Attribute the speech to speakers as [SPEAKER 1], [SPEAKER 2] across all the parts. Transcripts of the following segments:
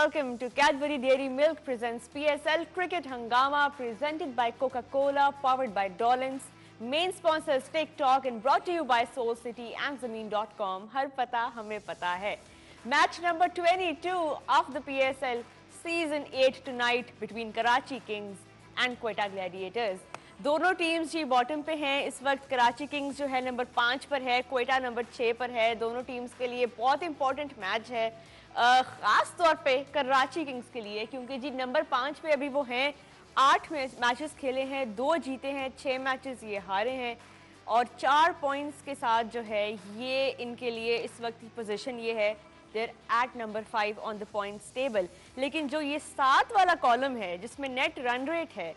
[SPEAKER 1] welcome to Cadbury Dairy Milk presents PSL Cricket Hangama presented by Coca-Cola, powered by Dolans. Main sponsors TikTok and brought to you by Soul City and Zameen.com. Har pata hame pata hai. Match number 22 of the PSL Season 8 tonight between Karachi Kings and Quetta Gladiators. दोनों teams जी bottom पे हैं इस वक्त। Karachi Kings जो है number 5 पर है, Quetta number 6 पर है। दोनों टीम्स के लिए बहुत इंपॉर्टेंट मैच है, ख़ास तौर पे कराची किंग्स के लिए, क्योंकि जी नंबर 5 पे अभी वो हैं। 8 मैचेस खेले हैं, 2 जीते हैं, 6 मैचेस ये हारे हैं और 4 पॉइंट्स के साथ जो है ये इनके लिए इस वक्त की पोजीशन ये है, they're at number 5 on the points table. लेकिन जो ये 7 वाला कॉलम है जिसमें नेट रन रेट है,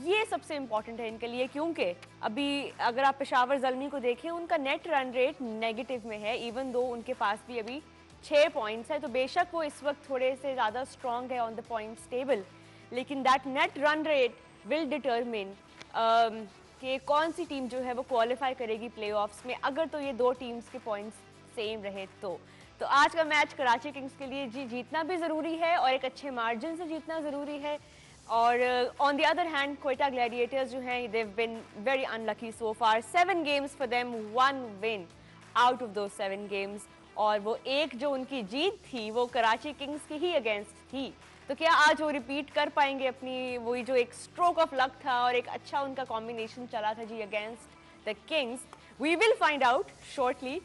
[SPEAKER 1] ये सबसे इंपॉर्टेंट है इनके लिए, क्योंकि अभी अगर आप पेशावर ज़ल्मी को देखें उनका नेट रन रेट नेगेटिव में है, इवन दो उनके पास भी अभी 6 पॉइंट्स है। तो बेशक वो इस वक्त थोड़े से ज़्यादा स्ट्रॉन्ग है ऑन द पॉइंट्स टेबल, लेकिन that net run rate will determine कि कौन सी टीम जो है वो क्वालिफाई करेगी प्लेऑफ्स में, अगर तो ये दो टीम्स के पॉइंट्स सेम रहे तो आज का मैच कराची किंग्स के लिए जी जीतना भी ज़रूरी है और एक अच्छे मार्जिन से जीतना ज़रूरी है। और on the other hand Quetta Gladiators जो हैं they've been very unlucky so far. 7 games for them, 1 win out of दो 7 गेम्स, और वो एक जो उनकी जीत थी वो कराची किंग्स के ही अगेंस्ट थी। तो क्या आज वो रिपीट कर पाएंगे अपनी वही जो एक स्ट्रोक ऑफ लक था और एक अच्छा उनका कॉम्बिनेशन चला था जी against the Kings? We will find out shortly,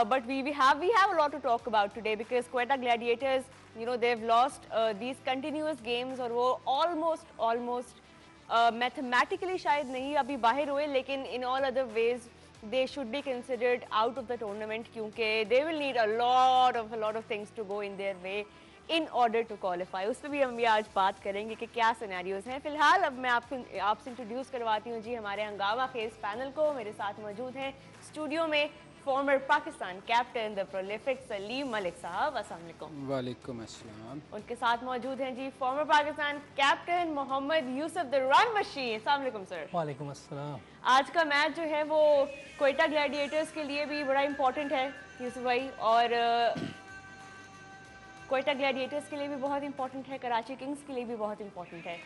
[SPEAKER 1] but we have a lot to talk about today because Quetta Gladiators, you know, they've lost these continuous games और वो almost mathematically शायद नहीं अभी बाहर हुए, लेकिन in all other ways they should be considered out of the tournament, क्योंकि they will need a lot of things to go in their way in order to qualify। उस पर भी हम ये आज बात करेंगे कि क्या सिनेरियोज हैं। फिलहाल अब मैं आपसे इंट्रोड्यूस करवाती हूँ जी हमारे हंगामा खेज पैनल को। मेरे साथ मौजूद हैं स्टूडियो में former Pakistan captain the prolific Salim Malik साहब, अस्सलाम वालेकुम।
[SPEAKER 2] वालेकुम अस्सलाम।
[SPEAKER 1] उनके साथ मौजूद हैं जी former Pakistan captain Mohammad Yousuf the run machine, अस्सलाम वालेकुम सर।
[SPEAKER 3] वालेकुम अस्सलाम।
[SPEAKER 1] आज का मैच जो है वो क्वेटा ग्लैडिएटर्स के लिए भी बड़ा इंपॉर्टेंट है यूसुफ भाई, और क्वेटा ग्लैडिएटर्स के लिए भी बहुत इंपॉर्टेंट है, कराची किंग्स के लिए भी बहुत इंपॉर्टेंट है।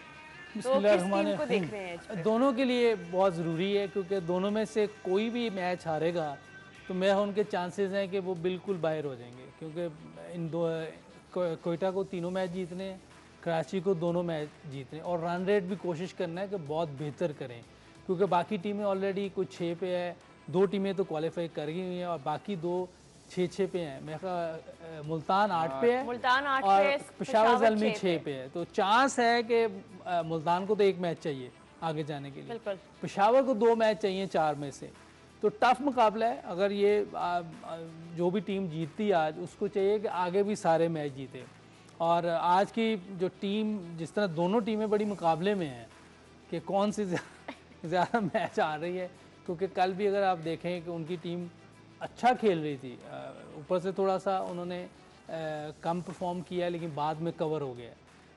[SPEAKER 1] तो किस टीम को देख रहे हैं?
[SPEAKER 3] दोनों के लिए बहुत ज़रूरी है, क्योंकि दोनों में से कोई भी मैच हारेगा तो मैं उनके चांसेस हैं कि वो बिल्कुल बाहर हो जाएंगे, क्योंकि इन दो क्वेटा को तीनों मैच जीतने हैं, कराची को दोनों मैच जीतने, और रन रेट भी कोशिश करना है कि बहुत बेहतर करें, क्योंकि बाकी टीमें ऑलरेडी कुछ 6 पे है, 2 टीमें तो क्वालिफाई कर गई हुई हैं और बाकी 2 6 पे हैं। मैं मुल्तान 8 पे है,
[SPEAKER 1] मुल्तान 8
[SPEAKER 3] और
[SPEAKER 1] पे,
[SPEAKER 3] पेशावर ज़ल्मी 6 पे है। तो चांस है कि मुल्तान को तो 1 मैच चाहिए आगे जाने के लिए, पेशावर को 2 मैच चाहिए 4 में से। तो टफ मुकाबला है। अगर ये जो भी टीम जीतती आज, उसको चाहिए कि आगे भी सारे मैच जीते। और आज की जो टीम, जिस तरह दोनों टीमें बड़ी मुकाबले में हैं कि कौन सी ज़्यादा मैच आ रही है, क्योंकि कल भी अगर आप देखें कि उनकी टीम अच्छा खेल रही थी, ऊपर से थोड़ा सा उन्होंने कम परफॉर्म किया, लेकिन बाद में कवर हो गया।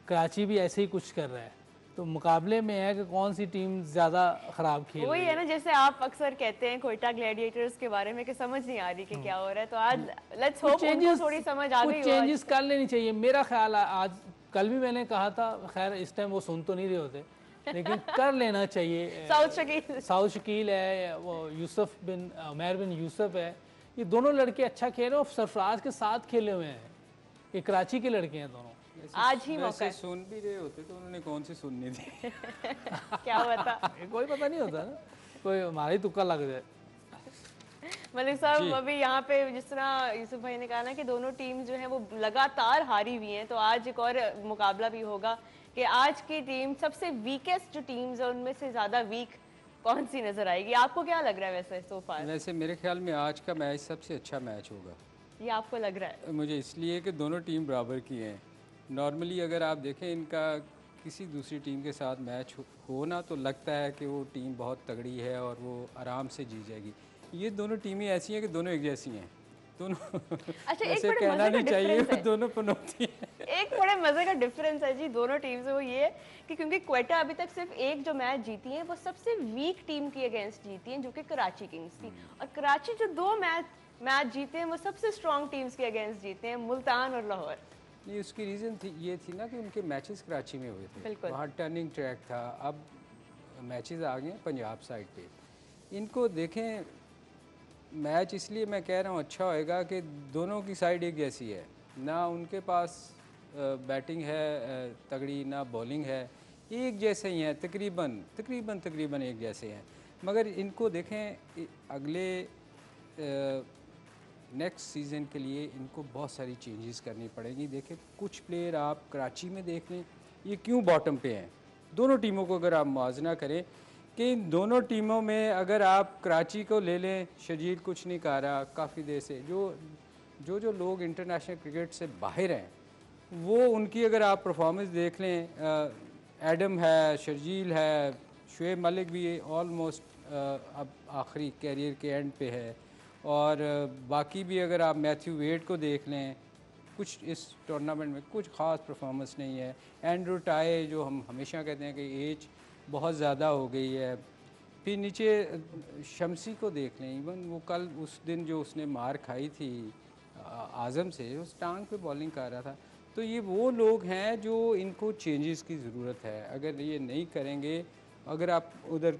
[SPEAKER 3] कराची भी ऐसे ही कुछ कर रहा है, तो मुकाबले में है कि कौन सी टीम ज़्यादा ख़राब खेल रही है।
[SPEAKER 1] वही है ना, जैसे आप अक्सर कहते हैं क्वेटा ग्लैडिएटर्स के बारे में कि समझ नहीं आ रही कि क्या हो रहा है, तो आज लेट्स होप उनको थोड़ी समझ आ गई हो।
[SPEAKER 3] चेंजेस कर लेनी चाहिए मेरा ख्याल है। आज कल भी मैंने कहा था, खैर इस टाइम वो सुन तो नहीं रहे होते, लेकिन कर लेना चाहिए। साउथ शकील है, वो यूसुफ बिन उमैर बिन यूसुफ है, ये दोनों लड़के अच्छा खेल रहे हैं और सरफराज के साथ खेले हुए हैं। ये कराची के लड़के हैं दोनों।
[SPEAKER 1] आज ही मौका
[SPEAKER 2] सुन भी रहे होते तो उन्होंने कौन सी सुननी थी
[SPEAKER 1] क्या पता,
[SPEAKER 3] कोई पता नहीं होता ना, कोई हमारा ही तुक्का लग जाए।
[SPEAKER 1] मलिक साहब, अभी यहाँ पे जिस तरह यूसुफ भाई ने कहा ना कि दोनों टीम जो है वो लगातार हारी हुई हैं, तो आज एक और मुकाबला भी होगा कि आज की टीम सबसे वीकेस्ट जो टीम्स है उनमें से ज़्यादा वीक कौन सी नजर आएगी? आपको क्या लग रहा है वैसे सो फार?
[SPEAKER 2] वैसे मेरे ख्याल में आज का मैच सबसे अच्छा मैच होगा।
[SPEAKER 1] ये आपको लग रहा है?
[SPEAKER 2] मुझे इसलिए कि दोनों टीम बराबर की हैं। नॉर्मली अगर आप देखें इनका किसी दूसरी टीम के साथ मैच हो ना, तो लगता है कि वो टीम बहुत तगड़ी है और वो आराम से जीत जाएगी। ये दोनों टीमें ऐसी हैं कि दोनों एक जैसी हैं, दोनों
[SPEAKER 1] अच्छा,
[SPEAKER 2] ऐसे कहना नहीं चाहिए, दोनों पनौती हैं।
[SPEAKER 1] एक बड़े मजे का डिफरेंस है जी दोनों टीम से, वो ये है कि क्योंकि क्वेटा अभी तक सिर्फ एक जो मैच जीती है वो सबसे वीक टीम के अगेंस्ट जीती है, जो कि कराची किंग्स थी, और कराची जो 2 मैच जीते हैं वो सबसे स्ट्रॉन्ग टीम्स के अगेंस्ट जीते हैं, मुल्तान और लाहौर।
[SPEAKER 2] नहीं, उसकी रीज़न थी ये थी ना कि उनके मैचेस कराची में हुए थे, वहाँ टर्निंग ट्रैक था। अब मैचेस आ गए पंजाब साइड पे। इनको देखें, मैच इसलिए मैं कह रहा हूँ अच्छा होएगा कि दोनों की साइड एक जैसी है, ना उनके पास बैटिंग है तगड़ी, ना बॉलिंग है, एक जैसे ही हैं तकरीबन एक जैसे हैं। मगर इनको देखें अगले नेक्स्ट सीज़न के लिए इनको बहुत सारी चेंजेस करनी पड़ेगी। देखें कुछ प्लेयर आप कराची में देख लें, ये क्यों बॉटम पे हैं। दोनों टीमों को अगर आप मुआवजा करें कि इन दोनों टीमों में अगर आप कराची को ले लें, शजील कुछ नहीं कर रहा काफ़ी देर से। जो लोग इंटरनेशनल क्रिकेट से बाहर हैं वो उनकी अगर आप परफॉर्मेंस देख लें, एडम है, शर्जील है, शुएब मलिक भी ऑलमोस्ट अब आखिरी कैरियर के एंड पे है, और बाकी भी अगर आप मैथ्यू वेड को देख लें, कुछ इस टूर्नामेंट में कुछ ख़ास परफॉर्मेंस नहीं है। एंड्रू टाई जो हम हमेशा कहते हैं कि एज बहुत ज़्यादा हो गई है। फिर नीचे शमसी को देख लें, इवन वो कल उस दिन जो उसने मार खाई थी आज़म से, उस टांग पे बॉलिंग कर रहा था। तो ये वो लोग हैं जो इनको चेंजेस की ज़रूरत है। अगर ये नहीं करेंगे, अगर आप उधर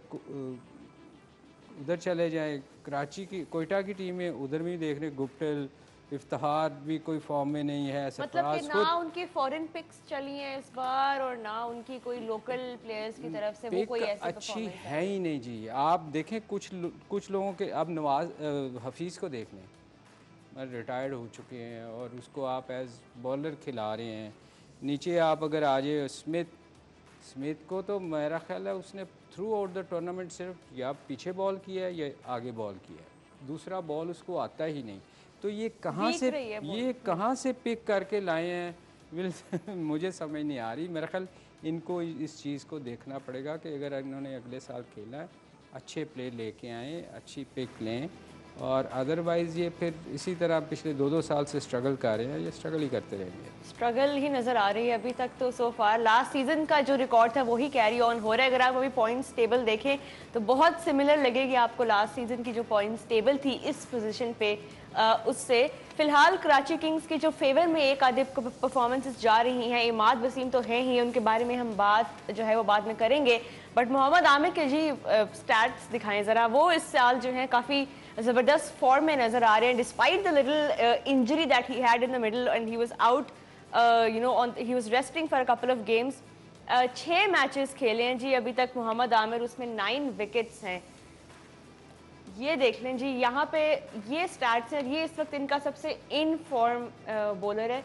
[SPEAKER 2] चले जाएं, कराची की कोयटा की टीम है, उधर भी देख रहे गुप्टिल, इफ्तिखार भी कोई फॉर्म में नहीं है।
[SPEAKER 1] मतलब कि ना उनकी फॉरेन पिक्स चली हैं इस बार, और ना उनकी कोई लोकल प्लेयर्स की तरफ से वो कोई ऐसी
[SPEAKER 2] अच्छी है ही नहीं जी। आप देखें कुछ लोगों के, अब नवाज हफीज़ को देख लें, रिटायर्ड हो चुके हैं और उसको आप एज बॉलर खिला रहे हैं। नीचे आप अगर आ जाए स्मिथ को, तो मेरा ख्याल है उसने थ्रू आउट द टूर्नामेंट सिर्फ या पीछे बॉल किया है या आगे बॉल किया है, दूसरा बॉल उसको आता ही नहीं। तो ये कहाँ से पिक करके लाए हैं मुझे समझ नहीं आ रही। मेरा ख्याल इनको इस चीज़ को देखना पड़ेगा कि अगर इन्होंने अगले साल खेला है, अच्छे प्लेयर लेके आएँ, अच्छी पिक लें, और अदरवाइज़ ये फिर इसी तरह पिछले 2-2 साल से स्ट्रगल कर रहे हैं, ये स्ट्रगल ही करते रहेंगे।
[SPEAKER 1] स्ट्रगल ही नज़र आ रही है अभी तक तो। सो फार लास्ट सीजन का जो रिकॉर्ड था वही कैरी ऑन हो रहा है। अगर आप अभी पॉइंट्स टेबल देखें तो बहुत सिमिलर लगेगी आपको लास्ट सीजन की जो पॉइंट्स टेबल थी इस पोजीशन पे उससे। फिलहाल कराची किंग्स की जो फेवर में एक आधे परफॉर्मेंसेस जा रही हैं, इमाद वसीम तो हैं ही, उनके बारे में हम बात जो है वो बाद में करेंगे, बट मोहम्मद आमिर के जी स्टैट्स दिखाएं ज़रा। वो इस साल जो है काफ़ी ज़बरदस्त फॉर्म में नज़र आ रहे हैं, despite the little injury that he had in the middle and he was out, he was resting for a couple of games. 6 matches खेले हैं जी अभी तक मोहम्मद आमिर, उसमें 9 विकेट्स हैं। ये देख लें जी, यहाँ पे ये स्टैट्स हैं। ये इस वक्त इनका सबसे इन फॉर्म बॉलर है।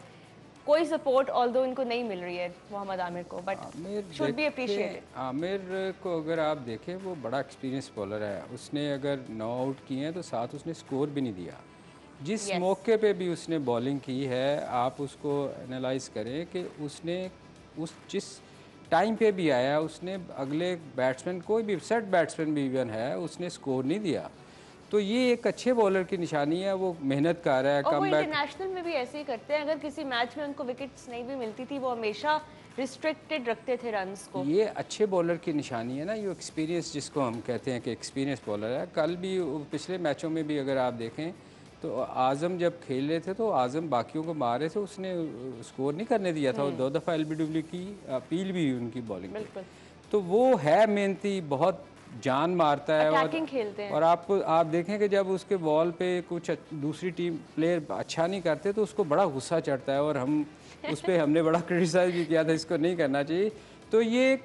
[SPEAKER 1] कोई सपोर्ट ऑल्दो इनको नहीं मिल रही है मोहम्मद आमिर को, but should be appreciated.
[SPEAKER 2] Aamir को अगर आप देखें, वो बड़ा एक्सपीरियंस बॉलर है। उसने अगर 9 आउट किए हैं तो साथ उसने स्कोर भी नहीं दिया। जिस मौके पे भी उसने बॉलिंग की है, आप उसको एनालाइज करें कि उसने जिस टाइम पे भी आया, उसने अगले बैट्समैन, कोई भी सेट बैट्समैन भी इवन है, उसने स्कोर नहीं दिया। तो ये एक अच्छे बॉलर की निशानी है, वो मेहनत कर रहा है।
[SPEAKER 1] और वो इंटरनेशनल में भी ऐसे ही करते हैं, अगर किसी मैच में उनको विकेट्स नहीं भी मिलती थी वो हमेशा रिस्ट्रिक्टेड रखते थे रन्स को।
[SPEAKER 2] ये अच्छे बॉलर की निशानी है ना, ये एक्सपीरियंस जिसको हम कहते हैं कि एक्सपीरियंस बॉलर है। कल भी पिछले मैचों में भी अगर आप देखें तो आज़म जब खेल रहे थे तो आज़म बाकियों को मार रहे थे, उसने स्कोर नहीं करने दिया था। 2 दफ़ा LBW की अपील भी हुई उनकी बॉलिंग पे। तो वो है मेहनती, बहुत जान मारता है, और आप देखें कि जब उसके बॉल पे कुछ दूसरी टीम प्लेयर अच्छा नहीं करते तो उसको बड़ा गुस्सा चढ़ता है, और हम उस पर हमने बड़ा क्रिटिसाइज भी किया था, इसको नहीं करना चाहिए। तो ये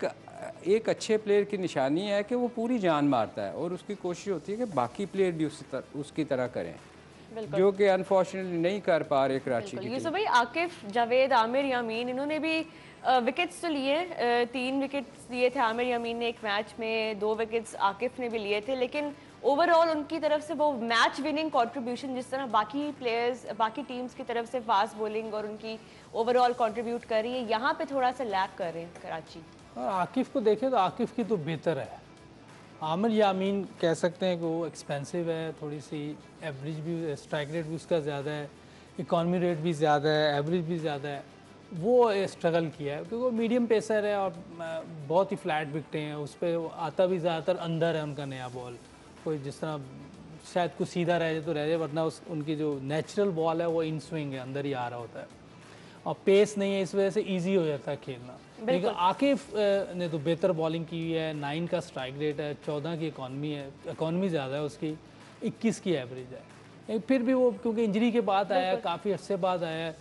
[SPEAKER 2] एक अच्छे प्लेयर की निशानी है कि वो पूरी जान मारता है, और उसकी कोशिश होती है कि बाकी प्लेयर भी उसकी तरह करें, जो कि अनफॉर्चुनेटली नहीं कर पा रहे कराची की।
[SPEAKER 1] यूसुफ भाई, आकिफ, जावेद, आमिर, यामीन, इन्होंने भी विकेट्स तो लिए, 3 विकेट्स लिए थे आमिर यामीन ने एक मैच में, 2 विकेट्स आकिफ ने भी लिए थे, लेकिन ओवरऑल उनकी तरफ से वो मैच विनिंग कंट्रीब्यूशन जिस तरह बाकी प्लेयर्स, बाकी टीम्स की तरफ से फास्ट बॉलिंग और उनकी ओवरऑल कंट्रीब्यूट कर रही है, यहाँ पे थोड़ा सा लैक कर रहे हैं कराची।
[SPEAKER 3] आकिफ को देखें तो आकिफ की तो बेहतर है। आमिर यामीन कह सकते हैं कि वो एक्सपेंसिव है, थोड़ी सी एवरेज भी, स्ट्राइक रेट भी उसका ज़्यादा है, इकॉनमी रेट भी ज़्यादा है, एवरेज भी ज़्यादा है। वो स्ट्रगल किया है क्योंकि वो मीडियम पेसर है और बहुत ही फ्लैट विकटें हैं, उस पर आता भी ज़्यादातर अंदर है उनका नया बॉल। कोई जिस तरह शायद कुछ सीधा रह जाए तो रह जाए, वरना उनकी जो नेचुरल बॉल है वो इन स्विंग है, अंदर ही आ रहा होता है। और पेस नहीं है, इस वजह से इजी हो जाता है खेलना। लेकिन आकिफ ने तो बेहतर बॉलिंग की हुई है, 9 का स्ट्राइक रेट है, 14 की इकॉनमी ज़्यादा है उसकी, 21 की एवरेज है। फिर भी वो क्योंकि इंजरी के बाद आया है, काफ़ी अर्से बाद आया है,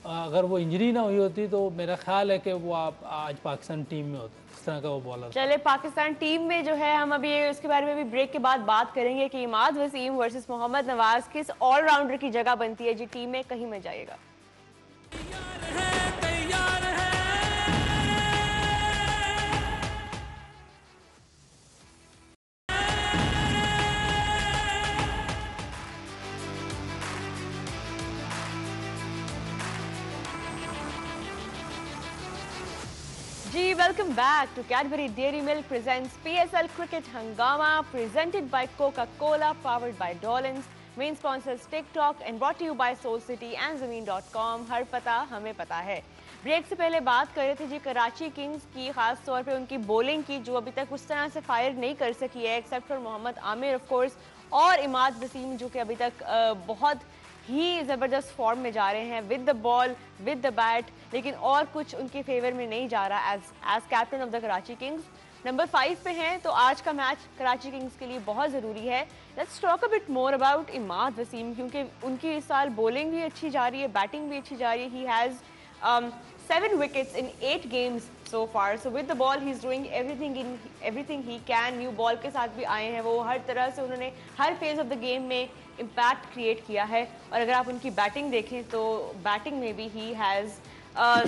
[SPEAKER 3] अगर वो इंजरी ना हुई होती तो मेरा ख्याल है कि वो आप आज पाकिस्तान टीम में होता, इस तरह का वो बॉलर।
[SPEAKER 1] चले पाकिस्तान टीम में जो है हम अभी उसके बारे में भी ब्रेक के बाद बात करेंगे कि इमाद वसीम वर्सेस मोहम्मद नवाज किस ऑलराउंडर की जगह बनती है जी टीम में, कहीं में जाएगा। जी welcome back to Cadbury Dairy Milk presents PSL cricket Hangama presented by Coca-Cola, powered by Dolans, main sponsors TikTok and brought you by Soul City and Zameen dot com. हर पता हमें पता है। ब्रेक से पहले बात कर रहे थे जी कराची किंग्स की, खास तौर पे उनकी बॉलिंग की जो अभी तक उस तरह से फायर नहीं कर सकी है, except for Mohammad Amir of course, और इमाद वसीम जो कि अभी तक बहुत ही ज़बरदस्त फॉर्म में जा रहे हैं with the ball with the bat, लेकिन और कुछ उनके फेवर में नहीं जा रहा as captain of the Karachi Kings. Number 5 पे हैं, तो आज का मैच कराची किंग्स के लिए बहुत ज़रूरी है। Let's talk a bit more about Imad Wasim, क्योंकि उनकी इस साल बॉलिंग भी अच्छी जा रही है, बैटिंग भी अच्छी जा रही है। He has 7 wickets in 8 games so far. So with the ball he's doing everything he can. New ball के साथ भी आए हैं वो, हर तरह से उन्होंने हर फेज ऑफ द गेम में इम्पैक्ट क्रिएट किया है। और अगर आप उनकी बैटिंग देखें तो बैटिंग में भी he has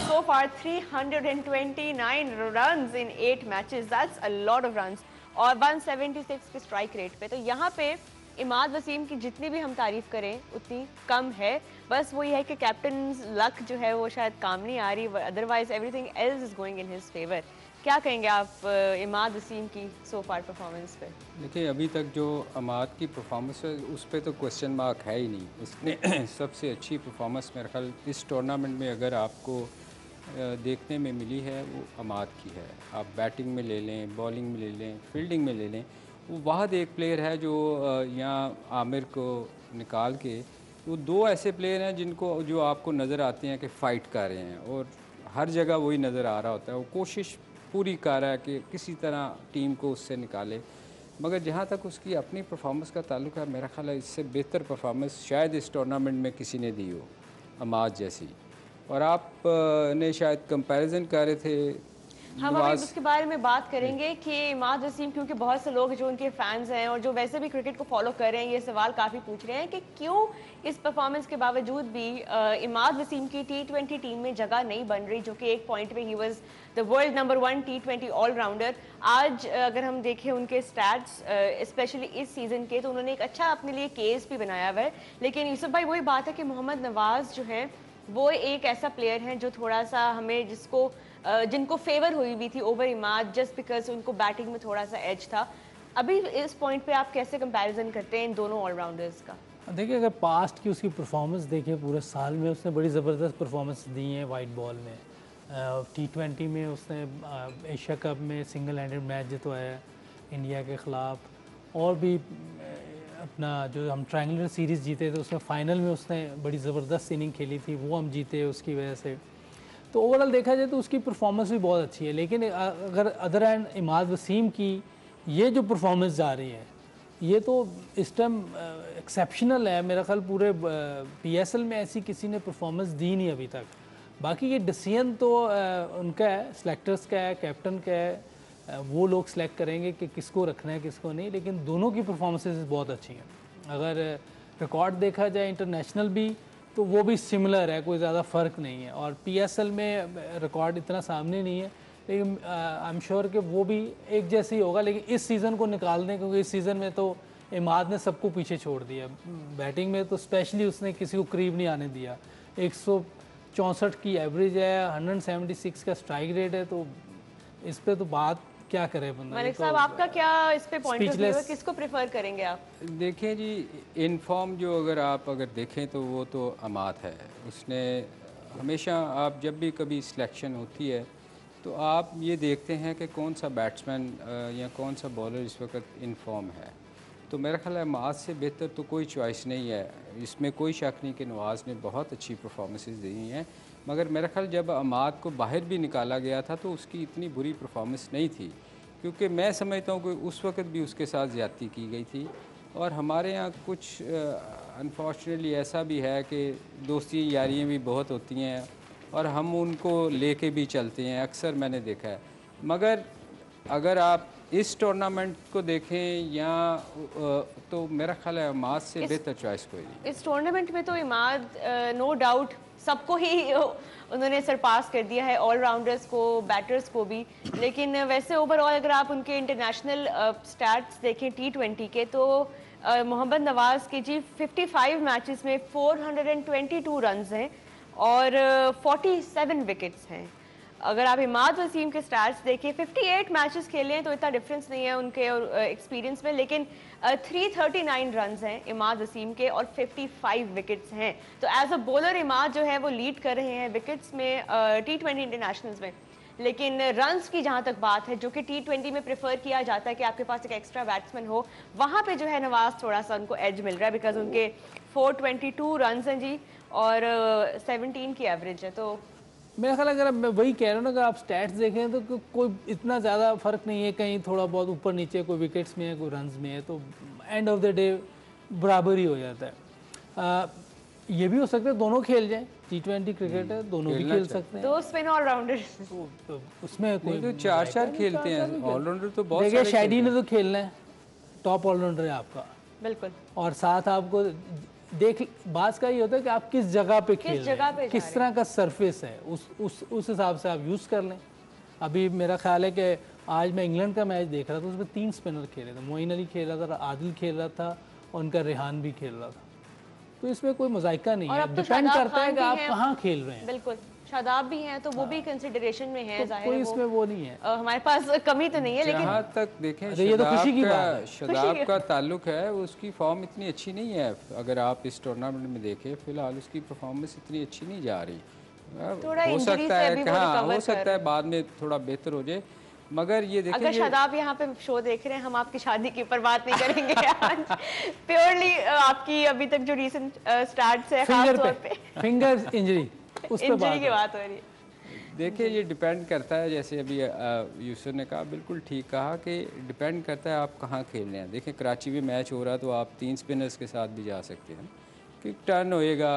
[SPEAKER 1] so far 329 runs in 8 matches. That's a lot of runs. और 176 के स्ट्राइक रेट पे, तो यहाँ पे इमाद वसीम की जितनी भी हम तारीफ करें उतनी कम है। बस वो ये है कि कैप्टन लक जो है वो शायद काम नहीं आ रही, otherwise everything else is going in his favour. क्या कहेंगे आप इमाद वसीम की सो फार परफॉर्मेंस पे?
[SPEAKER 2] देखिए अभी तक जो इमाद की परफॉर्मेंस है उस पर तो क्वेश्चन मार्क है ही नहीं। उसने सबसे अच्छी परफॉर्मेंस मेरे ख्याल इस टूर्नामेंट में अगर आपको देखने में मिली है वो इमाद की है। आप बैटिंग में ले लें, बॉलिंग में ले लें, फील्डिंग में ले लें, वो वाहद एक प्लेयर है जो यहाँ आमिर को निकाल के, वो 2 ऐसे प्लेयर हैं जिनको जो आपको नज़र आते हैं कि फ़ाइट कर रहे हैं और हर जगह वही नज़र आ रहा होता है। वो कोशिश पूरी कर रहा है कि किसी तरह टीम को उससे निकाले, मगर जहाँ तक उसकी अपनी परफॉर्मेंस का ताल्लुक है, मेरा ख्याल है इससे बेहतर परफॉर्मेंस शायद इस टूर्नामेंट में किसी ने दी हो इमाद जैसी। और आप ने शायद कंपैरिजन कर रहे थे,
[SPEAKER 1] हम अभी उसके बारे में बात करेंगे कि इमाद वसीम, क्योंकि बहुत से लोग जो उनके फैंस हैं और जो वैसे भी क्रिकेट को फॉलो कर रहे हैं, ये सवाल काफ़ी पूछ रहे हैं कि क्यों इस परफॉर्मेंस के बावजूद भी इमाद वसीम की T20 टीम में जगह नहीं बन रही, जो कि एक पॉइंट पे ही was the world number 1 T20 all rounder. आज अगर हम देखें उनके स्टैट्स स्पेशली इस सीज़न के, तो उन्होंने एक अच्छा अपने लिए केस भी बनाया हुआ है। लेकिन यूसुफ भाई वही बात है कि मोहम्मद नवाज़ जो है वो एक ऐसा प्लेयर है जो थोड़ा सा हमें जिनको फेवर हुई भी थी ओवर इमाद, जस्ट बिकॉज उनको बैटिंग में थोड़ा सा एज था। अभी इस पॉइंट पे आप कैसे कंपैरिजन करते हैं इन दोनों ऑलराउंडर्स का?
[SPEAKER 3] देखिए अगर पास्ट की उसकी परफॉर्मेंस देखिए, पूरे साल में उसने बड़ी ज़बरदस्त परफॉर्मेंस दी है वाइट बॉल में। T20 में उसने एशिया कप में सिंगल हैंडेड मैच जितवाया इंडिया के ख़िलाफ़, और भी अपना जो हम ट्रायंगुलर सीरीज़ जीते थे उसमें फ़ाइनल में उसने बड़ी ज़बरदस्त इनिंग खेली थी, वो हम जीते उसकी वजह से। तो ओवरऑल देखा जाए तो उसकी परफॉर्मेंस भी बहुत अच्छी है। लेकिन अगर अदर एंड इमाद वसीम की ये जो परफॉर्मेंस जा रही है, ये तो इस टाइम एक्सेप्शनल है। मेरा ख्याल पूरे PSL में ऐसी किसी ने परफॉर्मेंस दी नहीं अभी तक। बाकी ये डिसीजन तो उनका है, सिलेक्टर्स का है, कैप्टन का है, वो लोग सेलेक्ट करेंगे कि किसको रखना है किसको नहीं। लेकिन दोनों की परफॉर्मेंसेस बहुत अच्छी हैं। अगर रिकॉर्ड देखा जाए इंटरनेशनल भी, तो वो भी सिमिलर है, कोई ज़्यादा फ़र्क नहीं है। और PSL में रिकॉर्ड इतना सामने नहीं है, लेकिन आई एम श्योर कि वो भी एक जैसे ही होगा। लेकिन इस सीज़न को निकाल दें, क्योंकि इस सीज़न में तो इमाद ने सबको पीछे छोड़ दिया। बैटिंग में तो स्पेशली उसने किसी को करीब नहीं आने दिया। 164 की एवरेज है, 176 का स्ट्राइक रेट है, तो इस पे तो बात क्या करे बंदा।
[SPEAKER 1] मलिक साहब आपका क्या इस पे पॉइंट ऑफ व्यू है, किसको प्रेफर करेंगे आप?
[SPEAKER 2] देखिए जी, इन फॉर्म जो अगर देखें तो वो तो इमाद है। उसने हमेशा, आप जब भी कभी सिलेक्शन होती है तो आप ये देखते हैं कि कौन सा बैट्समैन या कौन सा बॉलर इस वक्त इन फॉर्म है। तो मेरा ख्याल है इमाद से बेहतर तो कोई चॉइस नहीं है। इसमें कोई शक नहीं कि नवाज़ ने बहुत अच्छी परफॉर्मेंसेस दी हैं, मगर मेरा ख्याल जब अमाद को बाहर भी निकाला गया था तो उसकी इतनी बुरी परफॉर्मेंस नहीं थी, क्योंकि मैं समझता हूँ कि उस वक्त भी उसके साथ ज़्यादती की गई थी। और हमारे यहाँ कुछ अनफॉर्चुनेटली ऐसा भी है कि दोस्ती यारियाँ भी बहुत होती हैं और हम उनको लेके भी चलते हैं, अक्सर मैंने देखा है। मगर अगर आप इस टूर्नामेंट को देखें या तो मेरा ख्याल है इमाद से बेहतर चॉइस कोई नहीं।
[SPEAKER 1] इस टूर्नामेंट में तो इमाद नो डाउट सबको ही उन्होंने सरपास कर दिया है, ऑलराउंडर्स को, बैटर्स को भी। लेकिन वैसे ओवरऑल अगर आप उनके इंटरनेशनल स्टैट्स देखें T20 के, तो मोहम्मद नवाज़ के जी 55 मैचेस में 422 रन्स हैं और 47 विकेट्स हैं। अगर आप इमाद वसीम के स्टैट्स देखें, 58 मैचेस खेले हैं तो इतना डिफरेंस नहीं है उनके एक्सपीरियंस में, लेकिन 339 रन्स हैं इमाद वसीम के और 55 विकेट्स हैं। तो एज अ बॉलर इमाद जो है वो लीड कर रहे हैं विकेट्स में T20 इंटरनेशनल्स में। लेकिन रन्स की जहाँ तक बात है, जो कि T20 में प्रेफर किया जाता है कि आपके पास एक एक्स्ट्रा बैट्समैन हो, वहाँ पे जो है नवाज थोड़ा सा उनको एज मिल रहा है, बिकॉज उनके 422 रन्स हैं जी और 17 की एवरेज है। तो
[SPEAKER 3] मेरा ख्याल अगर मैं वही कह रहा हूँ ना, अगर आप स्टैट्स देखें तो कोई इतना ज़्यादा फर्क नहीं है, कहीं थोड़ा बहुत ऊपर नीचे, कोई विकेट्स में है, कोई रन्स में है, तो एंड ऑफ द डे बराबर ही हो जाता है। ये भी हो सकता है दोनों खेल जाएं, T20 क्रिकेट है, दोनों भी खेल सकते हैं।
[SPEAKER 1] दो स्पिन ऑलराउंडर
[SPEAKER 3] तो उसमें कोई
[SPEAKER 2] तो 4-4 खेलते हैं, ऑलराउंडर तो बहुत
[SPEAKER 3] देखिए
[SPEAKER 2] सारे
[SPEAKER 3] शैडी ने तो खेलना है, टॉप ऑलराउंडर है आपका,
[SPEAKER 1] बिल्कुल।
[SPEAKER 3] और साथ आपको देख बात का ये होता है कि आप किस जगह पे खेल रहे हैं, किस तरह का सरफेस है, उस हिसाब से आप यूज़ कर लें। अभी मेरा ख्याल है कि आज मैं इंग्लैंड का मैच देख रहा था, उसमें 3 स्पिनर खेले थे, मोइन अली खेल रहा था, आदिल खेल रहा था और उनका रेहान भी खेल रहा था। तो इसमें कोई मजाइका नहीं है, डिपेंड करता है कि आप कहाँ खेल रहे हैं।
[SPEAKER 1] बिल्कुल, शादाब भी हैं तो वो भी कंसिडरेशन में है,
[SPEAKER 3] तो कोई इसमें वो नहीं है,
[SPEAKER 1] हमारे पास कमी तो नहीं है। लेकिन
[SPEAKER 2] जहाँ तक देखें
[SPEAKER 3] ये तो खुशी की बात है,
[SPEAKER 2] शादाब का ताल्लुक है, उसकी फॉर्म इतनी अच्छी नहीं है। अगर आप इस टूर्नामेंट में देखें, फिलहाल उसकी परफॉर्मेंस इतनी अच्छी नहीं जा रही। हो सकता है, हाँ हो सकता है बाद में थोड़ा बेहतर हो जाए, मगर ये देखें,
[SPEAKER 1] अगर शादाब यहाँ पे शो देख रहे हैं, हम आपकी शादी के ऊपर बात नहीं करेंगे आज प्योरली आपकी अभी तक जो रीसेंट स्टार्ट्स है, खास तौर पे
[SPEAKER 3] फिंगर इंजरी, उस पे
[SPEAKER 1] इंजरी की बात हो रही है।
[SPEAKER 2] देखिए ये डिपेंड करता है, जैसे अभी यूसुफ ने कहा, बिल्कुल ठीक कहा कि डिपेंड करता है आप कहाँ खेल रहे हैं। देखिए कराची में मैच हो रहा है तो आप 3 स्पिनर्स के साथ भी जा सकते हैं, कि टर्न होएगा,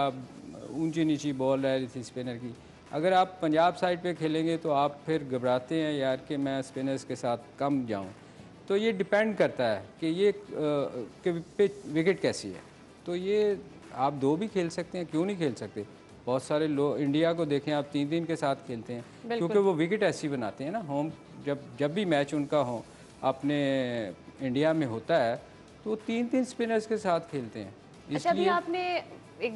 [SPEAKER 2] ऊंची नीची बॉल है थी स्पिनर की। अगर आप पंजाब साइड पे खेलेंगे तो आप फिर घबराते हैं यार कि मैं स्पिनर्स के साथ कम जाऊं। तो ये डिपेंड करता है कि ये पे विकेट कैसी है। तो ये आप 2 भी खेल सकते हैं, क्यों नहीं खेल सकते। बहुत सारे लोग इंडिया को देखें आप 3-3 के साथ खेलते हैं, क्योंकि वो विकेट ऐसी बनाते हैं ना। होम जब भी मैच उनका हो अपने इंडिया में होता है तो 3-3 स्पिनर्स के साथ खेलते हैं।
[SPEAKER 1] अच्छा, अभी आपने एक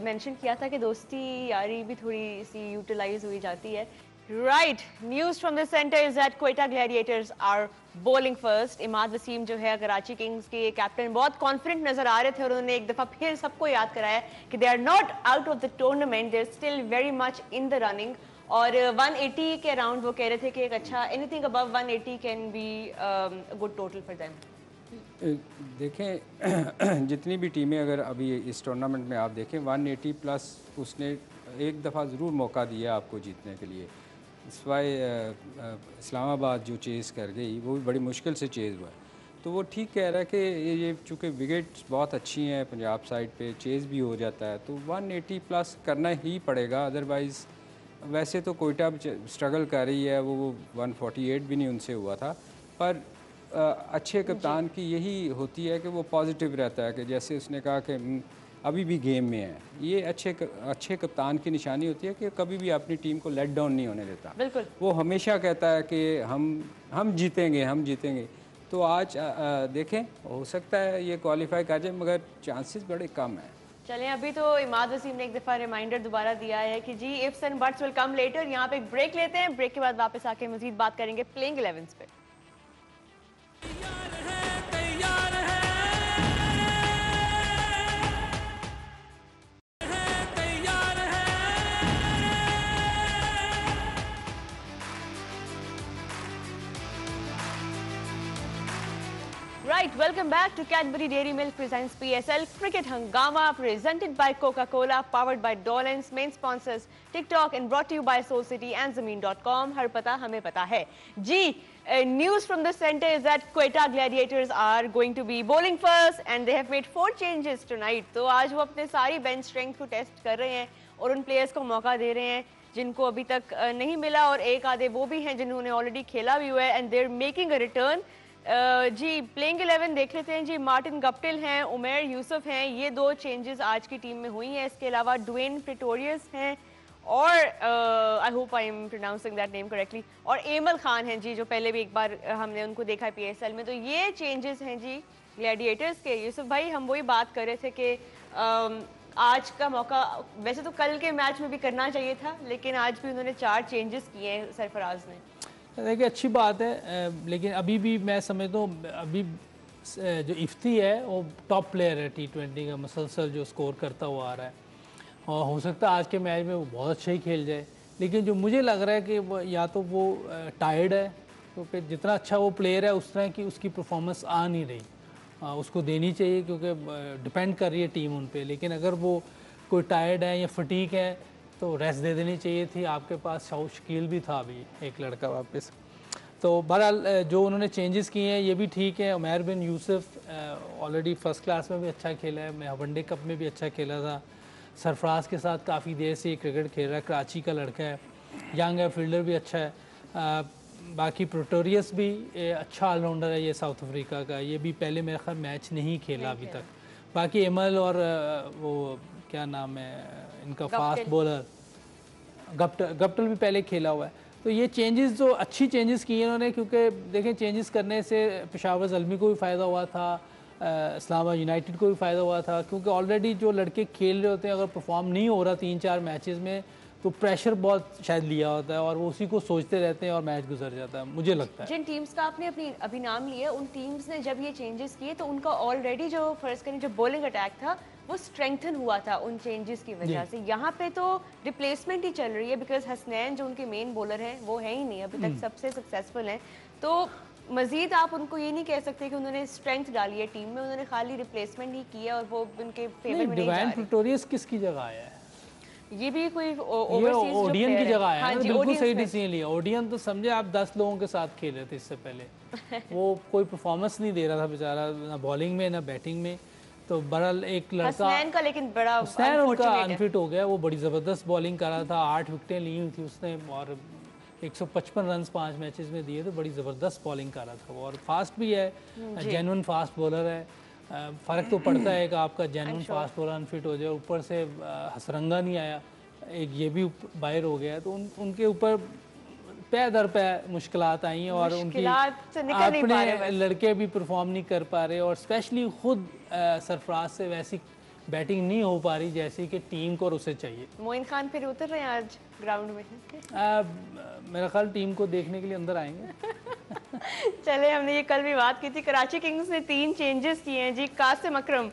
[SPEAKER 1] मेंशन किया था कि दोस्ती यारी भी थोड़ी सी यूटिलाइज हुई जाती है। Right, news from the centre is that Quetta Gladiators are bowling first. Imad Wasim जो है कराची किंग्स के कैप्टन, बहुत कॉन्फिडेंट नजर आ रहे थे और उन्होंने एक दफा फिर सबको याद कराया कि they are not out of the tournament, they are still very much in the running. और 180 के अराउंड वो कह रहे थे कि एक अच्छा anything above 180 can be good total for them.
[SPEAKER 2] देखें जितनी भी टीमें अगर अभी इस टूर्नामेंट में आप देखें 180 प्लस उसने एक दफ़ा ज़रूर मौका दिया आपको जीतने के लिए। सिवाय इस्लामाबाद जो चेज़ कर गई वो भी बड़ी मुश्किल से चेज़ हुआ है। तो वो ठीक कह रहा है कि ये चूँकि विकेट्स बहुत अच्छी हैं पंजाब साइड पे, चेज़ भी हो जाता है तो 180 प्लस करना ही पड़ेगा। अदरवाइज़ वैसे तो कोयटा स्ट्रगल कर रही है, वो 148 भी नहीं उनसे हुआ था, पर अच्छे कप्तान की यही होती है कि वो पॉजिटिव रहता है, कि जैसे उसने कहा कि अभी भी गेम में है। ये अच्छे कप्तान की निशानी होती है कि कभी भी अपनी टीम को लेट डाउन नहीं होने देता।
[SPEAKER 1] बिल्कुल, वो
[SPEAKER 2] हमेशा कहता है कि हम जीतेंगे। तो आज देखें, हो सकता है ये क्वालिफाई कर जाए, मगर चांसेस बड़े कम हैं।
[SPEAKER 1] चलें, अभी तो इमाद वसीम ने एक दफ़ा रिमाइंडर दोबारा दिया है कि जी ifs and buts will come later. यहाँ पे एक ब्रेक लेते हैं, ब्रेक के बाद वापस आके मजीद बात करेंगे प्लेइंग 11s पे। Right, welcome back to Cadbury Dairy Milk presents PSL Cricket Hangama, presented by Coca-Cola, powered by Dolans, main sponsors TikTok and brought to you by Soul City and Zameen.com. हर पता हमें पता है जी. News from the center is that Quetta Gladiators are going to be bowling first and they have made 4 changes tonight. तो आज वो अपने सारी bench strength को test कर रहे हैं और उन players को मौका दे रहे हैं जिनको अभी तक नहीं मिला, और एक आधे वो भी हैं जिन्होंने ऑलरेडी खेला भी हुआ है, and they're making a return. जी प्लेइंग 11 देख लेते हैं जी. मार्टिन गप्टिल हैं, उमेर यूसुफ हैं, ये 2 चेंजेस आज की टीम में हुई हैं. इसके अलावा ड्वेन प्रेटोरियस हैं और I hope I am pronouncing that name correctly, और एमल खान हैं जी, जो पहले भी एक बार हमने उनको देखा है पीएसएल में. तो ये चेंजेस हैं जी ग्लैडिएटर्स के. यूसुफ भाई, हम वही बात कर रहे थे कि आज का मौका वैसे तो कल के मैच में भी करना चाहिए था, लेकिन आज भी उन्होंने 4 चेंजेस किए हैं सरफराज ने.
[SPEAKER 3] देखिए अच्छी बात है, लेकिन अभी भी मैं समझता हूँ अभी जो इफ्ती है वो टॉप प्लेयर है T20 का, मुसलसल जो स्कोर करता हुआ आ रहा है, और हो सकता है आज के मैच में वो बहुत अच्छा ही खेल जाए. लेकिन जो मुझे लग रहा है कि वो या तो वो टायर्ड है, क्योंकि जितना अच्छा वो प्लेयर है उस तरह की उसकी परफॉर्मेंस आ नहीं रही. उसको देनी चाहिए क्योंकि डिपेंड कर रही है टीम उन पर. लेकिन अगर वो कोई टायर्ड है या फटीक है तो रेस्ट दे देनी चाहिए थी. आपके पास शकील भी था अभी एक लड़का वापस. तो बहरहाल जो उन्होंने चेंजेस किए हैं ये भी ठीक है. उमैर बिन यूसुफ ऑलरेडी फर्स्ट क्लास में भी अच्छा खेला है, मैं वनडे कप में भी अच्छा खेला था. सरफराज के साथ काफ़ी देर से क्रिकेट खेल रहा है, कराची का लड़का है, यंग है, फील्डर भी अच्छा है. बाकी प्रेटोरियस भी अच्छा ऑलराउंडर है ये साउथ अफ्रीका का, ये भी पहले मेरे ख्याल मैच नहीं खेला अभी तक. बाकी एमल और वो क्या नाम है इनका फास्ट बॉलर गप्टल भी पहले खेला हुआ है. तो ये चेंजेस जो अच्छी चेंजेस किए इन्होंने, क्योंकि देखें चेंजेस करने से पेशावर ज़ल्मी को भी फ़ायदा हुआ था, इस्लामाबाद यूनाइटेड को भी फ़ायदा हुआ था, क्योंकि ऑलरेडी जो लड़के खेल रहे होते हैं अगर परफॉर्म नहीं हो रहा 3-4 मैचेस में तो प्रेशर बहुत शायद लिया होता है और वो उसी को सोचते रहते हैं और मैच गुजर जाता है, मुझे लगता है.
[SPEAKER 1] जिन टीम्स का आपने अपनी अभी नाम लिया, उन टीम्स ने जब ये चेंजेस किए तो उनका ऑलरेडी जो फर्स्ट करें जो बॉलिंग अटैक था वो स्ट्रेंथन हुआ था उन चेंजेस की वजह से. यहाँ पे तो रिप्लेसमेंट ही चल रही है, बिकॉज हसनैन जो उनके मेन बॉलर हैं वो है ही नहीं अभी तक, सबसे सक्सेसफुल हैं. तो मजीद आप उनको ये नहीं कह सकते कि उन्होंने स्ट्रेंथ डाली है टीम में, उन्होंने खाली रिप्लेसमेंट ही किया और वो उनके फेवर में नहीं जा रहे.
[SPEAKER 3] प्रेटोरियस किसकी जगह आया है?
[SPEAKER 1] ये भी कोई
[SPEAKER 3] ओवरसीज ओडियन की जगह है. बिल्कुल सही डिसीजन लिया. ओडियन तो समझे आप 10 लोगों के साथ खेल रहे थे इससे पहले. वो कोई परफॉर्मेंस नहीं दे रहा था बेचारा, ना बॉलिंग में ना बैटिंग में. तो बहरहाल एक लड़का
[SPEAKER 1] हसनैन का लेकिन बड़ा
[SPEAKER 3] उनका अनफिट हो गया. वो बड़ी ज़बरदस्त बॉलिंग कर रहा था, 8 विकेटें ली हुई थी उसने और 155 रन 5 मैचेस में दिए. तो बड़ी ज़बरदस्त बॉलिंग कर रहा था वो, और फास्ट भी है, जेन्युइन फास्ट बॉलर है. फ़र्क तो पड़ता है कि आपका जेन्युइन फास्ट बॉलर अनफिट हो जाए, ऊपर से हसरंगा नहीं आया, एक ये भी बाहर हो गया. तो उनके ऊपर पै दर पे मुश्किलात आई हैं और उनकी अपने लड़के भी परफॉर्म नहीं कर पा रहे, और स्पेशली खुद सरफराज से वैसी बैटिंग नहीं हो पा रही जैसी कि टीम को और उसे चाहिए.
[SPEAKER 1] मोइन खान फिर उतर रहे हैं आज ग्राउंड में?
[SPEAKER 3] मेरा ख्याल टीम को देखने के लिए अंदर आएंगे.
[SPEAKER 1] चले, हमने ये कल भी बात की थी. कराची किंग्स ने 3 चेंजेस किए हैं जी. कासिम अकरम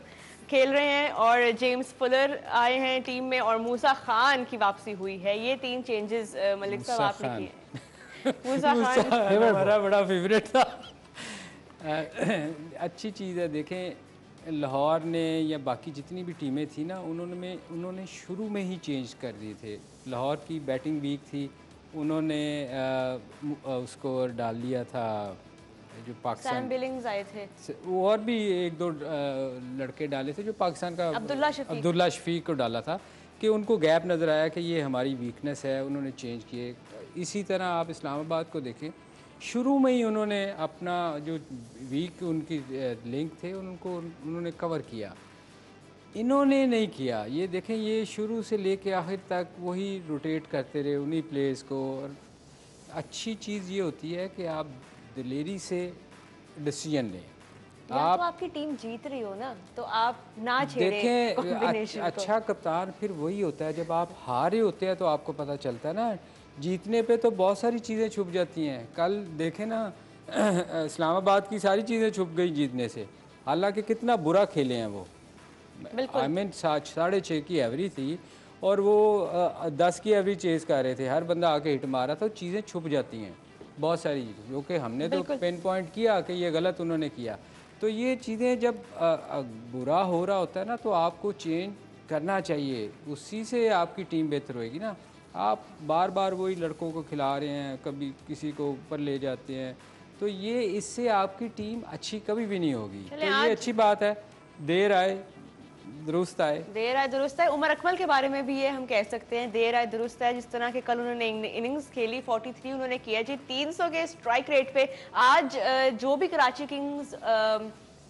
[SPEAKER 1] खेल रहे हैं और जेम्स फुलर आए हैं टीम में, और मूसा खान की वापसी हुई है. ये 3 चेंजेस मलिक साहब आपने किए. मूसा खान
[SPEAKER 2] हमारा बड़ा फेवरेट था. अच्छी चीज़ है. देखें लाहौर ने या बाकी जितनी भी टीमें थी ना, उन्होंने शुरू में ही चेंज कर दिए थे. लाहौर की बैटिंग वीक थी, उन्होंने उसको डाल लिया था जो पाकिस्तान
[SPEAKER 1] बिलिंग्स आए थे,
[SPEAKER 2] और भी 1-2 लड़के डाले थे जो पाकिस्तान का अब्दुल्ला शफीक को डाला था, कि उनको गैप नज़र आया कि ये हमारी वीकनेस है, उन्होंने चेंज किए. इसी तरह आप इस्लामाबाद को देखें, शुरू में ही उन्होंने अपना जो वीक उनकी लिंक थे उन्होंने कवर किया. इन्होंने नहीं किया. ये देखें, ये शुरू से लेके आखिर तक वही रोटेट करते रहे उन्हीं प्लेयर्स को. और अच्छी चीज़ ये होती है कि आप दिलेरी से डिसीजन लें.
[SPEAKER 1] आप तो आपकी टीम जीत रही हो ना, तो आप ना छेड़ें.
[SPEAKER 2] देखें अच्छा कप्तान फिर वही होता है, जब आप हारे होते हैं तो आपको पता चलता है ना. जीतने पे तो बहुत सारी चीज़ें छुप जाती हैं. कल देखें ना इस्लामाबाद की सारी चीज़ें छुप गई जीतने से, हालांकि कितना बुरा खेले हैं वो. आई मीन 6.5 की एवरेज थी और वो 10 की एवरेज चेज़ कर रहे थे, हर बंदा आके हिट मारा. तो चीज़ें छुप जाती हैं बहुत सारी, जो कि हमने तो पिन पॉइंट किया कि ये गलत उन्होंने किया. तो ये चीज़ें जब बुरा हो रहा होता है ना, तो आपको चेंज करना चाहिए, उसी से आपकी टीम बेहतर होएगी ना। आप बार बार वही लड़कों को खिला रहे हैं, कभी किसी को ऊपर ले जाते हैं, तो ये इससे आपकी टीम अच्छी कभी भी नहीं होगी। तो ये अच्छी बात है, देर आए दुरुस्त आए।
[SPEAKER 1] देर आए दुरुस्त आए। उमर अकमल के बारे में भी ये हम कह सकते हैं, देर आए दुरुस्त आए। जिस तरह के कल उन्होंने इनिंग्स खेली, 43 उन्होंने किया जी 300 के स्ट्राइक रेट पे। आज जो भी कराची किंग्स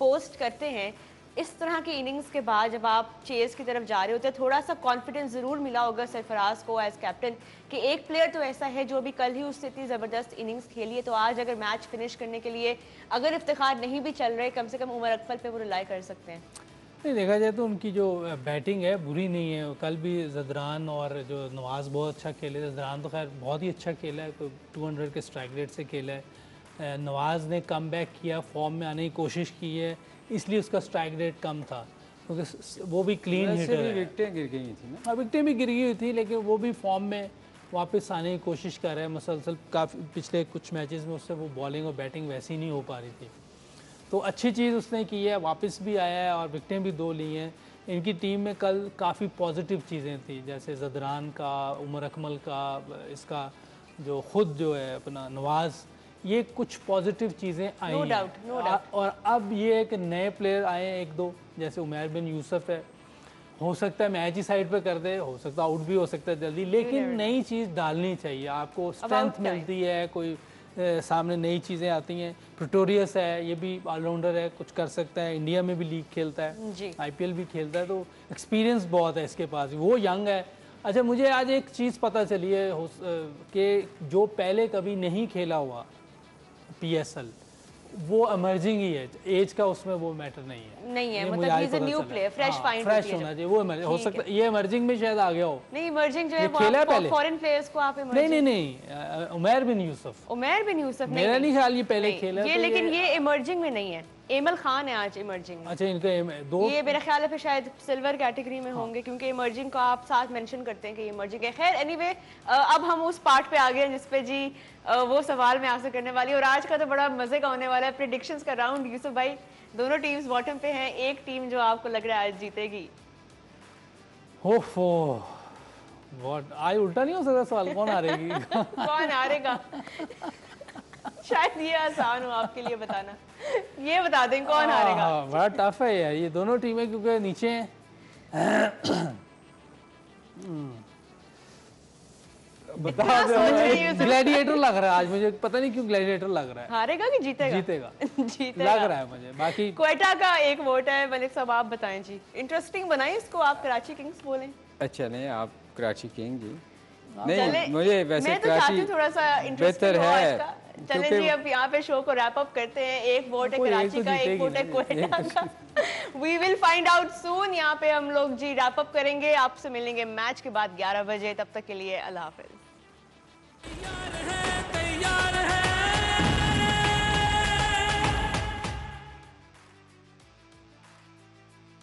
[SPEAKER 1] पोस्ट करते हैं, इस तरह की इनिंग्स के बाद जब आप चेस की तरफ जा रहे होते हैं, थोड़ा सा कॉन्फिडेंस ज़रूर मिला होगा सरफराज को एज कैप्टन कि एक प्लेयर तो ऐसा है जो भी कल ही उससे इतनी ज़बरदस्त इनिंग्स खेली है, तो आज अगर मैच फिनिश करने के लिए अगर इफ्तिखार नहीं भी चल रहे, कम से कम उमर अकमल पे वो रिलाई कर सकते हैं।
[SPEAKER 3] नहीं, देखा जाए तो उनकी जो बैटिंग है बुरी नहीं है। कल भी ज़दरान और जो नवाज़ बहुत अच्छा खेले। ज़दरान तो खैर बहुत ही अच्छा खेला है, 200 के स्ट्राइक रेट से खेला है। नवाज़ ने कम बैक किया, फॉर्म में आने की कोशिश की है, इसलिए उसका स्ट्राइक रेट कम था, क्योंकि वो भी क्लीन हिटर है।
[SPEAKER 2] विकेटें गिर गई थी ना।
[SPEAKER 3] हाँ, विकेटें भी गिर गई हुई थी, लेकिन वो भी फॉर्म में वापस आने की कोशिश कर रहा है मुसलसल। काफ़ी पिछले कुछ मैचेस में उससे वो बॉलिंग और बैटिंग वैसी नहीं हो पा रही थी, तो अच्छी चीज़ उसने की है, वापस भी आया है और विकेटें भी 2 ली हैं। इनकी टीम में कल काफ़ी पॉजिटिव चीज़ें थी, जैसे ज़दरान का, उमर अकमल का, इसका जो खुद जो है अपना नवाज़, ये कुछ पॉजिटिव चीज़ें आई हैं।
[SPEAKER 1] No doubt.
[SPEAKER 3] और अब ये एक नए प्लेयर आए हैं 1-2, जैसे उमैर बिन यूसुफ है, हो सकता है मैच ही साइड पे कर दे, हो सकता है आउट भी हो सकता है जल्दी, लेकिन नई चीज़ डालनी चाहिए। आपको स्ट्रेंथ मिलती है, कोई सामने नई चीज़ें आती हैं। प्रिटोरियस है, ये भी ऑलराउंडर है, कुछ कर सकता है, इंडिया में भी लीग खेलता है, IPL भी खेलता है, तो एक्सपीरियंस बहुत है इसके पास, वो यंग है। अच्छा, मुझे आज एक चीज़ पता चली है कि जो पहले कभी नहीं खेला हुआ PSL, वो इमर्जिंग ही है, एज का उसमें वो मैटर नहीं है,
[SPEAKER 1] मतलब he is a new player, fresh find
[SPEAKER 3] fresh होना चाहिए। वो हो सकता है ये इमर्जिंग में शायद आ गया हो।
[SPEAKER 1] नहीं, इमर्जिंग जो है वो
[SPEAKER 3] खेला पहले
[SPEAKER 1] फॉरेन प्लेयर्स को आप इमर्जिंग
[SPEAKER 3] नहीं, उमैर बिन यूसुफ
[SPEAKER 1] मेरा
[SPEAKER 3] नहीं ख्याल ये पहले खेला
[SPEAKER 1] ये, लेकिन ये इमर्जिंग में नहीं है। एमल खान है आज इमर्जिंग में।
[SPEAKER 3] अच्छा, इनके 2
[SPEAKER 1] ये मेरा ख्याल है फिर शायद सिल्वर कैटेगरी में होंगे, क्योंकि इमर्जिंग को आप साथ मेंशन करते हैं कि इमर्जिंग है। खैर एनीवे, अब हम उस पार्ट पे आ गए जिस पे जी वो सवाल मैं आपसे करने वाली, और आज का तो बड़ा मजे का होने वाला है, प्रेडिक्शंस का राउंड। यूसुफ भाई, दोनों टीम्स बॉटम पे हैं, एक टीम जो आपको लग रहा है आज जीतेगी।
[SPEAKER 3] ओफो, व्हाट, आज उल्टा नहीं हो सकता सवाल, कौन हारेगी?
[SPEAKER 1] कौन हारेगा? शायद ये आसान हो आपके लिए बताना, ये बता दें कौन हारेगा।
[SPEAKER 3] बड़ा टफ है यार ये दोनों टीमें, क्योंकि नीचे हैं।
[SPEAKER 2] बता
[SPEAKER 3] दो, ग्लैडिएटर लग रहा है आज मुझे, पता नहीं क्यों ग्लैडिएटर लग रहा है।
[SPEAKER 1] हारेगा कि जीतेगा?
[SPEAKER 3] जीतेगा लग रहा है मुझे। बाकी
[SPEAKER 1] क्वेटा का एक वोट है, मलिक साहब आप बताएं जी, इंटरेस्टिंग बनाएं इसको, आप कराची किंग्स बोलें।
[SPEAKER 2] अच्छा, नहीं आप कराची किंग जी।
[SPEAKER 1] नहीं,
[SPEAKER 2] मुझे वैसे कराची
[SPEAKER 1] थोड़ा सा
[SPEAKER 2] बेहतर है।
[SPEAKER 1] चले जी, अब यहाँ पे शो को रैप अप करते हैं। एक वोट है कराची का, एक वोट है क्वेटा का। We will find out soon. यहाँ पे हम लोग जी रैप अप करेंगे, आपसे मिलेंगे मैच के बाद 11 बजे। तब तक के लिए अल्लाह हाफिज।